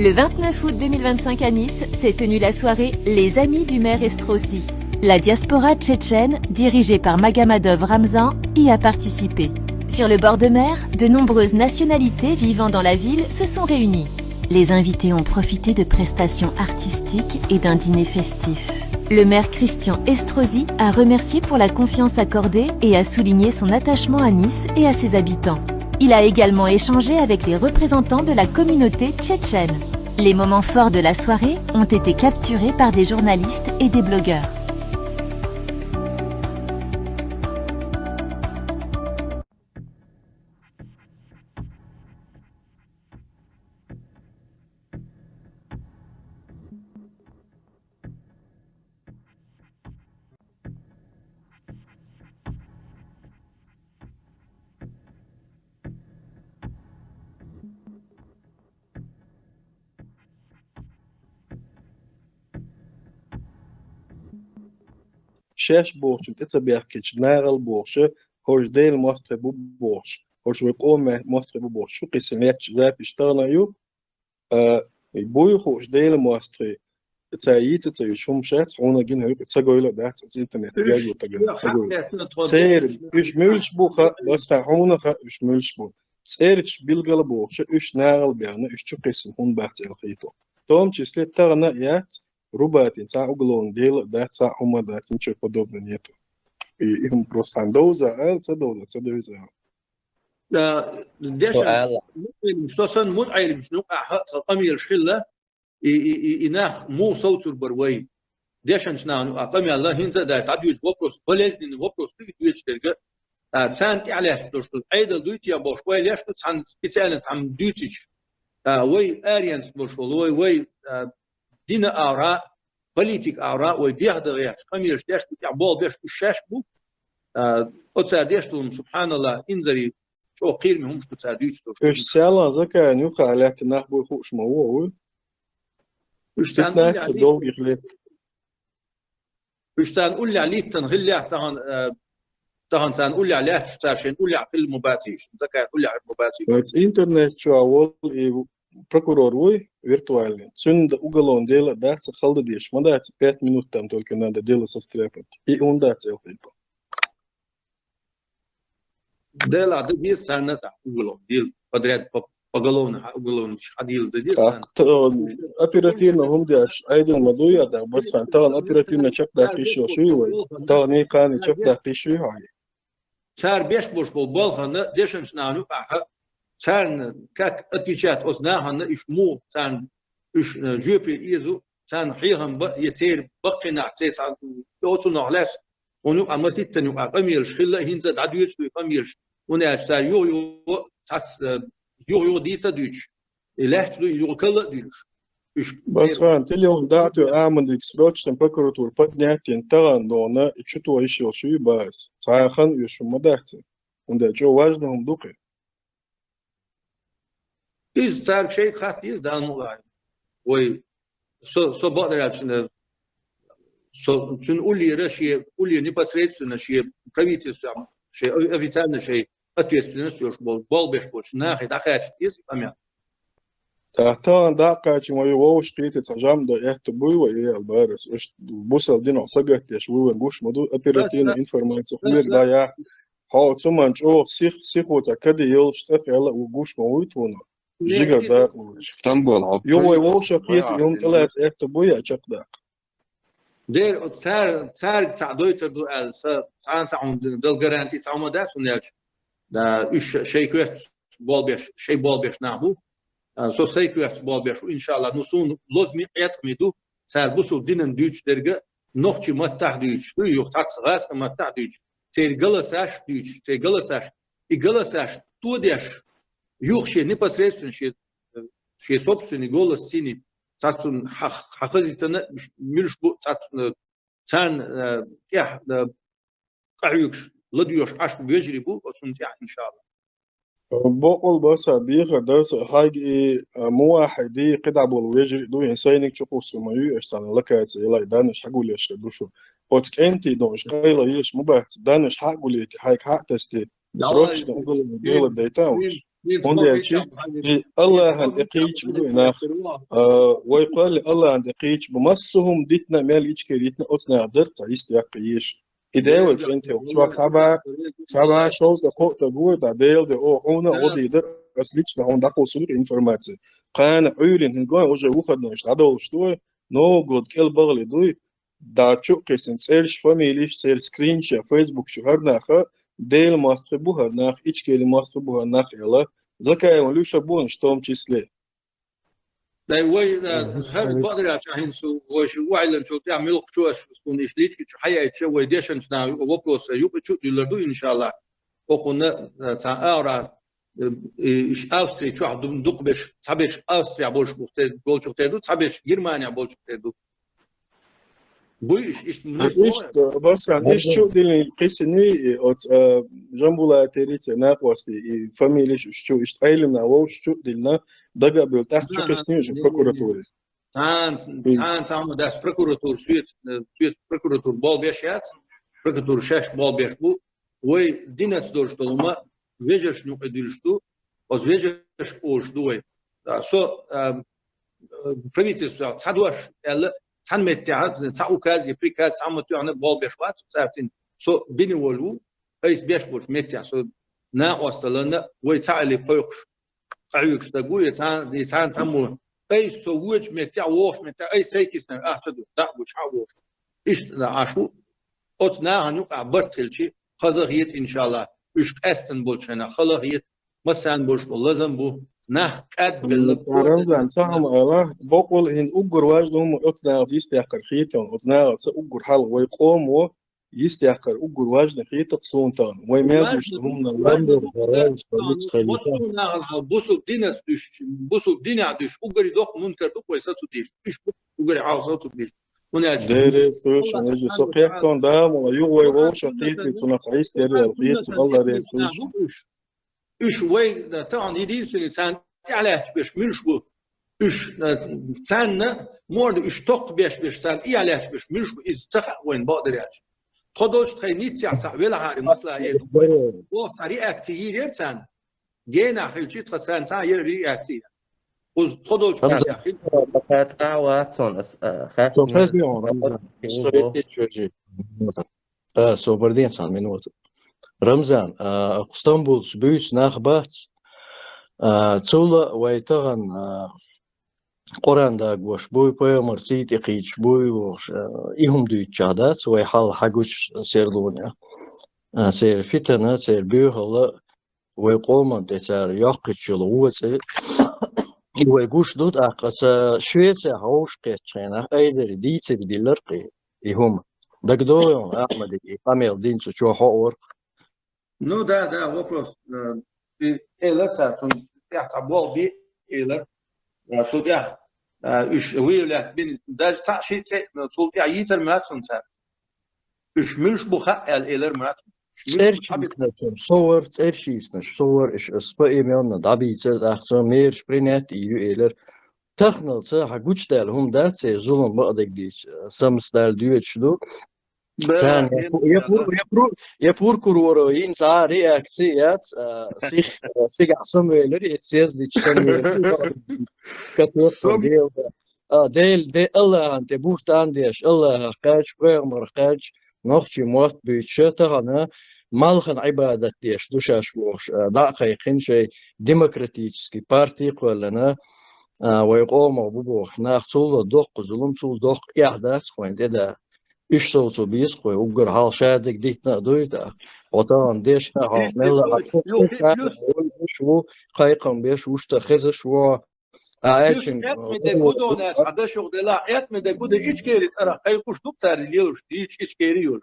Le 29 août 2025 à Nice s'est tenue la soirée Les Amis du maire Estrossi. La diaspora tchétchène, dirigée par Magomadov Ramzan, y a participé. Sur le bord de mer, de nombreuses nationalités vivant dans la ville se sont réunies. Les invités ont profité de prestations artistiques et d'un dîner festif. Le maire Christian Estrosi a remercié pour la confiance accordée et a souligné son attachement à Nice et à ses habitants. Il a également échangé avec les représentants de la communauté tchétchène. Les moments forts de la soirée ont été capturés par des journalistes et des blogueurs. شاش بورش تتبعكش ناغل بورش هوش ديل مصر بورش هوش ويقوم مصر بورش شو قسميك زاب اشتغلنا يو بوي هوش ديل مصر تايت تاي شوم شات هونا جين هيك تسجل ده انترنت جاي وتجل سير ايش ملش بوخا بس هونا ايش ملش بو سيرش بالقلب بورش ايش ناغل بيانا ايش شو قسم هون بحث الخيطو توم تشسلت تغنا يات رباتين ساعة أقولون ديل ده ساعة هم ده تنشر قدوب نيته إهم بروستان دوزة تدوزة تدوزة ديشان مش توصل مو عيل مش نوقع قمي الشلة يناخ مو صوت البروي ديشان شنو قمي الله هنزا ده تعديش وبروس بلزن وبروس تيجي تلقى سانت على ستوش أيضا دويت يا باش وين ليش تسعن سبيسيال عم دويتش وي أريانس مش وي دين آراء بوليتيك آراء وبيهدر ياش كميرش ديش بتعبول بيش كشاش بو أتصاديش لهم سبحان الله إنزري شو قير مهمش تتصاديش إيش سالا زكا نيوخا عليك ناخبو خوش موول إيش تتناك تدوغ يخليك إيش تنقول لي عليه تنغلي تهان تنقول لي عليه تشتاشين نقول لي على كل مباتيش زكا نقول لي على المباتيش بس إنترنت شو أول prokuror وي virtualni. Sunda ugalon dela dāca haldadieš, man dāca 5 minūtēm только надо дело состряпать. И он дāca jau хэлpa. Дела да дис саната угалон дел подряд поголовно угалон шадил да дис. Оперативно хумдяш айден мадуя да бас фан тан оперативно чак да кишо шуй. Тан не кани чак да кишо хай. Цар беш бош бол хана дешен шнану аха سان كاك اتيشات أصناهن إيش مو سان إيش جوبي إيزو سان حيهم يتير بقنا تيس عن يوصلنا علاش ونو عم تتنو قميرش خلا هنزا عدويش قميرش وناش سان يو ديسا دوش إلاش يو كلا دوش بس فان تليون دعتو أعمل إكسبروتش تنبكرتور بدنياتين تغن دونا إتشتو إيشيو شوي باس صاحن يشو مدحتي وندا جو واجنهم دوقي إذا صار شيء خاطئ ده الموضوع وي سو بعض الأشياء شن أولي رشيء أولي نبصرت شيء كويت شيء أفيتان شيء أتيس يوش بول بيش ناخد دخلت يس أمي تحتان دقة ما يوش قيت تجمع ده يهتبوي وإيه البارس إيش بوصل دينا صجت يشوي ونقوش مدو أبيرتين إنفورماتيون خير ده يا هاو ثم جو سيخ وتكدي يلش تفعل وقوش مويتونا جيجر داق اسطنبول يوم يوش قيت يوم طلعت يهتبوي أشق داق دير صار تعدويت دو ال صار ساعون دل جارانتي ساعون ده سنياج ده إيش شيء كويس بول بيش نعبو سو سيكويت بول بيش وإن شاء الله نصون لازم يتمدو صار بوسو دينن دوتش درجة نوختي متح دوتش تو يوختاكس غاس متح دوتش تير جلساش دوتش تير جلساش إجلساش توديش يوخشي непосредственно شيء собственный голос синий цацун хахазитана мирш бу цацун цан я قعيوكش لديوش عاش بيجري بو وسنتيح إن شاء الله بقول بس بيخ درس حاجة موحدي قطع بالوجه دو إنسانك شخص ما يشتغل لك يلا دانش حقول ليش دوشو وتك أنت دونش قيلا يش مباح دانش حقول لك حاجة حق تستي سروش نقول ديال الديتاوش وندي شيء الله عند إقيش بدونا ويقال الله عند إقيش بمصهم ديتنا مال إيش كريتنا أصنع درت يستيقيش إذا وجنت شو سبعة شوز دقوق تقول تعديل ده أو هنا أو دي در أصليش ده عند دقوق سلوك إنفورماتي قان عيلين هنقول وجه وخدنا إيش عدو شتوي نو جود كل بغل دوي دا شو قسم سيرش فاميليش سير سكرين شا فيسبوك شهر ناخا ديل ماستر بوهر ناخ إيش كلي ماستر بوهر ناخ يلا زكاة ولو شبون شتوم تشسلي لا وي هل بقدر عشان سو وشو وعلن شو تعمل شو سكون إيش ليش شو حياة شو ويديشن شنا وبروس يوب شو يلردو إن شاء الله وخنا تعارى إيش أوستري شو عندهم دقبش صبيش أوستريا بولش تدو صبيش جرمانيا بولش تدو بويش إيش إيش بس عن إيش شو دي قيسني جنبولا تريت ناقوستي فاميليش شو إيش أيلنا وش شو دينا دقة بالتحت شو قيسني جو بروكوراتوري تان داس بروكوراتور سويت بروكوراتور بول بيشات بروكوراتور شاش بول بيشبو وي دينات دورش تلوما ويجش نوع ديلشتو أز ويجش أوش دوي سو بريميتيس تادوش ألا تان متعاد تاو كاز يبريكاز سامتو عن بول بيشوات ساعتين سو بيني ولو أيس بيشبوش متع سو نا أصلنا وي تعالي فوقش عيوكش تقول تان تامو أيس سووش متع ووش متع أيس سيكسنا أحتدو دعوش عوش إيش عاشو أتنا هنوقع برتلشي خزغيت إن شاء الله إيش أستن بولشنا خلاهيت مثلا بولش لازم بو نه كاد رمضان سهم الله بقول إن أجر واجدهم أتنا يستحقر خيتهم أتنا أجر حال ويقوم و يستحقر أجر واجد خيت قصونتان ويماذج هم لندن برايس فليكس خليفة بوسو ديناس دش بوسو دينا دش أجر دوق منتر دوق ويساتو ديش إيش أجر عاوزاتو ديش ديري سويش نيجي سوقيك كون دام ولا يوي ووش قيتي تنقعيس ديري القيت الله ريسويش إيش وي تان يدين سنة على بيش منشبو إيش تان مورد إيش توق بيش تان إيه على بيش منشبو إز تفع وين بقدر يعيش تقدرش تخينيت يعطى ولا هاري مثلا يدو وقت رياكتير يرتان جينا حيلتي تان تان يرياكتير وتقدرش رمزان بقات واتسون سو بريزيون رمزان ستوريتي شوجي سو بردين سان منوت رمزان اسطنبول بيوس ناخبات تسولا ويتغن قران داغ وش بوي بويمر سيت اقيش بوي وش ايهم دو تشادات ويحال حقوش سيرلونيا سير فتنة سير بيوهلا ويقوم ديتار يقيتشلو وصي ويقوش دوت اقص شويتسا هوش قيتشينا ايدر ديتسي ديلرقي ايهم دقدويون احمد قاميل دينسو شو حور Ну да, вопрос. Эйлер сатун яхтабол би эйлер. Судья إيش ويلا بين داج تعشيت سلطة ييتر ماتون سا إيش منش بخاء الإيلر ماتون صور ترشيسنا صور إيش أسبوعي ميونا دابي تر أحسن مير شبرينات إيو إيلر تخنل صح قوش دال هم دات سي ظلم بقدك ديش سمس دال ديوت شدو سان يفور كروروين سا رياكسيات سيغ عصم ويلر يتسيز ديش سمي كتوصل ديل الله أنت بوفتان ديش الله قاج برمر قاج نخشي موت بيتشتغنا مالخن عبادة ديش دوشاش بوش دقيقين شيء ديمقراطيسكي بارتي قولنا ويقوم بوش ناخذ دوق ظلم سول دوق إحداث خوين ده إيش صوتو بيس خوي وقر حال شادك ديتنا دويدا وطان ديش نها ملا شو قايقم بيش وش تخزش و أعيشن مدة هذا شغل لا إت مدة كده إيش كيري ترى قايقوش دوب تاري ليش إيش كيري يور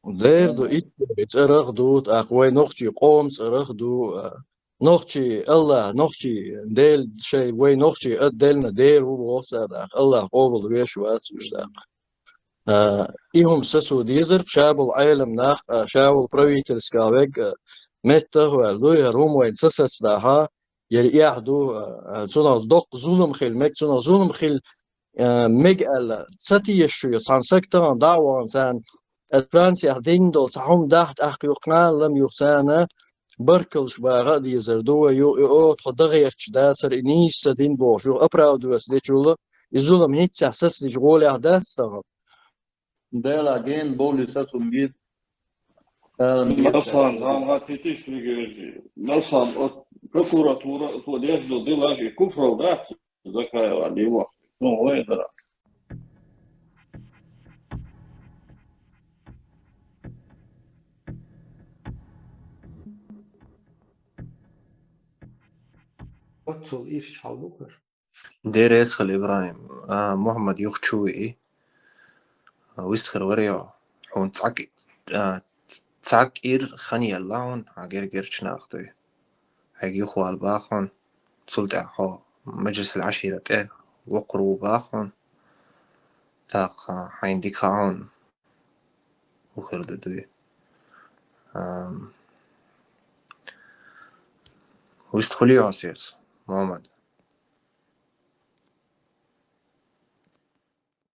دير دو إيش أرخ دوت أقوى نخشي قوم أرخ دو نخشي الله نخشي ديل شيء وين نخشي أدلنا دير هو وصل الله قبل ويش واتش إيهم سسو ديزر شابل عالم ناخ شابل برويتر سكابك متى هو لوي روم وين سسس لها يريحدو سونا دوق ظلم خيل مك سونا ظلم خيل مجال ستي يشو سان سكتان دعوة سان فرنسا دين دول سهم دحت أحقي وقنا لم يخسانا بركلش باغا دي زردوا يو تخدغيرش داسر انيس دين بوشو ابراودوس دي جولا يزولم هيت تحسس دي جولي احداث استغل Dela gen bolisat umid. مثلا زعما تشتري مثلا prokuratura podjesz do dylaži kufrov dać zakajala dimo. No, vedra. بطل إيش حالوكر دير يسخل إبراهيم محمد يخشوي ويستخر وريو حون تعك إير خاني اللون عجير جيرش ناخدوي هيجي يخوال باخون تصلت أحو مجلس العشيرة إيه وقرو باخون تاق حين ديك خاون وخير دوي ويستخلي عسيس محمد